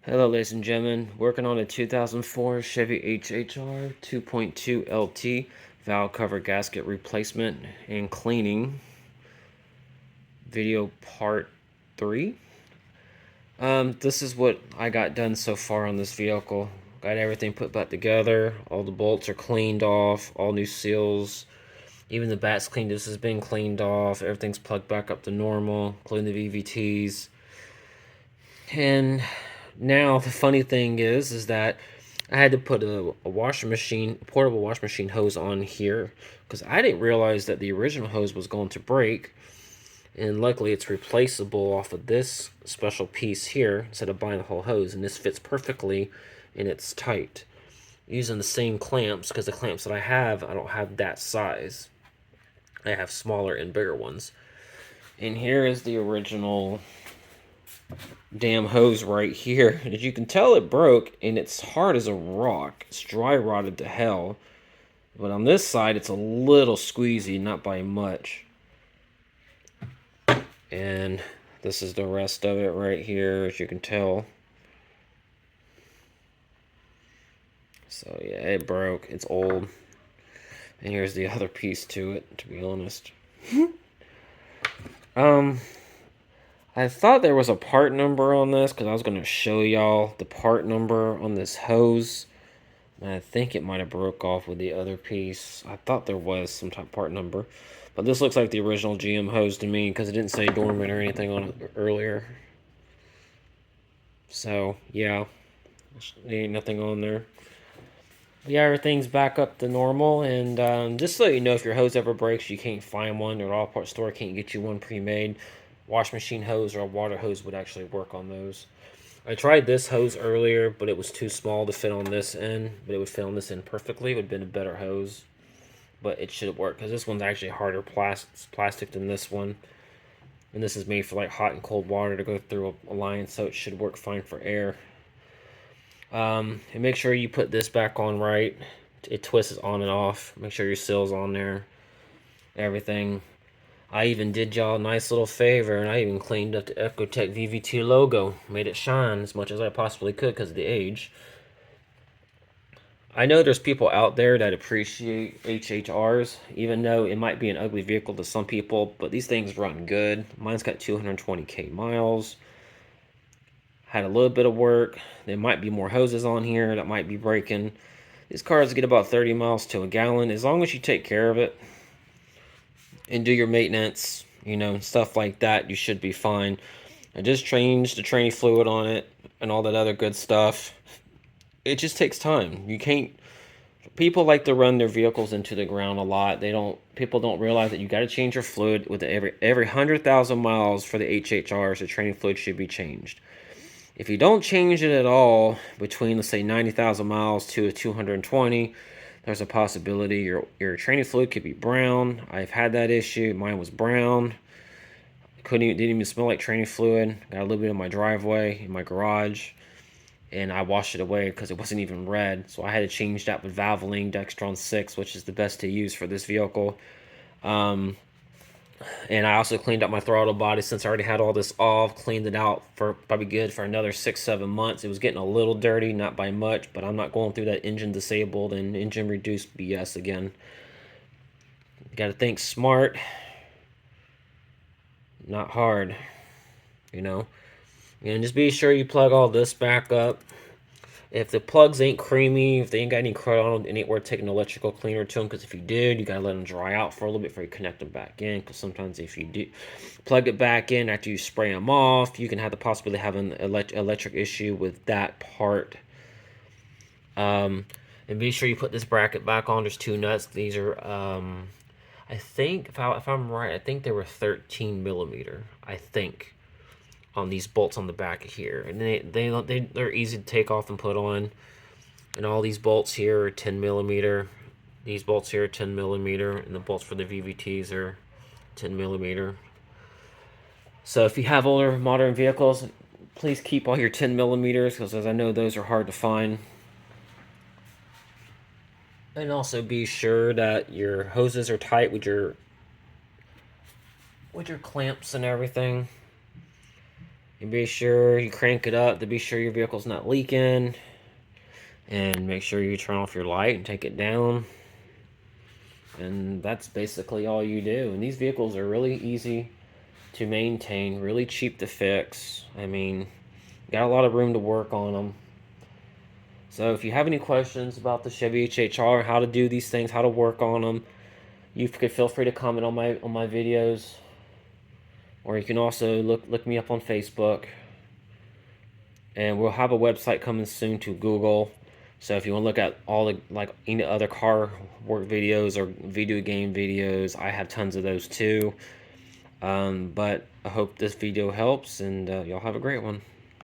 Hello ladies and gentlemen, working on a 2004 Chevy HHR 2.2 LT valve cover gasket replacement and cleaning video part 3. This is what I got done so far on this vehicle. Got everything put back together, all the bolts are cleaned off, all new seals, even the bat's cleaned. This has been cleaned off, everything's plugged back up to normal, including the VVTs. And now the funny thing is that I had to put a washing machine, portable washing machine hose on here because I didn't realize that the original hose was going to break. And luckily it's replaceable off of this special piece here instead of buying the whole hose. And this fits perfectly and it's tight. Using the same clamps because the clamps that I don't have that size. I have smaller and bigger ones. And here is the original damn hose right here. As you can tell, it broke and it's hard as a rock. It's dry rotted to hell. But on this side, it's a little squeezy, not by much. And this is the rest of it right here, as you can tell. So yeah, it broke. It's old. And here's the other piece to it, to be honest. I thought there was a part number on this because I was going to show y'all the part number on this hose. And I think it might have broke off with the other piece. I thought there was some type of part number. But this looks like the original GM hose to me because it didn't say dormant or anything on it earlier. So, yeah. There ain't nothing on there. Yeah, everything's back up to normal. And just so you know, if your hose ever breaks, you can't find one, or all part store can't get you one pre-made. Wash machine hose or a water hose would actually work on those. I tried this hose earlier, but it was too small to fit on this end. But it would fit on this end perfectly. It would have been a better hose. But it should work, because this one's actually harder plastic than this one. And this is made for like hot and cold water to go through a line, so it should work fine for air. And make sure you put this back on right. It twists on and off. Make sure your seal's on there. Everything. I even did y'all a nice little favor, and I even cleaned up the Ecotech VVT logo. Made it shine as much as I possibly could because of the age. I know there's people out there that appreciate HHRs, even though it might be an ugly vehicle to some people, but these things run good. Mine's got 220k miles. Had a little bit of work. There might be more hoses on here that might be breaking. These cars get about 30 miles to a gallon. As long as you take care of it and do your maintenance, stuff like that, you should be fine. I just changed the training fluid on it and all that other good stuff. It just takes time. You can't. People like to run their vehicles into the ground a lot. People don't realize that you got to change your fluid with every 100,000 miles for the HHRs. The training fluid should be changed. If you don't change it at all between, let's say, 90,000 miles to 220, there's a possibility your training fluid could be brown. I've had that issue. Mine was brown. Didn't even smell like training fluid. Got a little bit in my driveway, in my garage, and I washed it away because it wasn't even red. So I had to change that with Valvoline Dextron 6, which is the best to use for this vehicle. And I also cleaned up my throttle body since I already had all this off. Cleaned it out for probably good for another 6-7 months. It was getting a little dirty, not by much, but I'm not going through that engine disabled and engine reduced BS again. You got to think smart, not hard, And just be sure you plug all this back up. If the plugs ain't creamy, if they ain't got any crud on them, it ain't worth taking an electrical cleaner to them. Because if you did, you gotta let them dry out for a little bit before you connect them back in. Because sometimes if you do plug it back in after you spray them off, you can have the possibility of having an electric issue with that part. And be sure you put this bracket back on. There's 2 nuts. These are, I think, if I'm right, I think they were 13 millimeter. I think. On these bolts on the back here, and they're easy to take off and put on. And all these bolts here are 10 millimeter. These bolts here are 10 millimeter, and the bolts for the VVTs are 10 millimeter. So if you have older modern vehicles, please keep all your 10 millimeters, because as I know those are hard to find. And also be sure that your hoses are tight with your clamps and everything. And be sure you crank it up to be sure your vehicle's not leaking. And make sure you turn off your light and take it down. And that's basically all you do. And these vehicles are really easy to maintain, really cheap to fix. I mean, got a lot of room to work on them. So if you have any questions about the Chevy HHR, how to do these things, how to work on them, you could feel free to comment on my videos, or you can also look me up on Facebook. And we'll have a website coming soon to Google. So if you want to look at all the like any other car work videos or video game videos, I have tons of those too. But I hope this video helps, and y'all have a great one.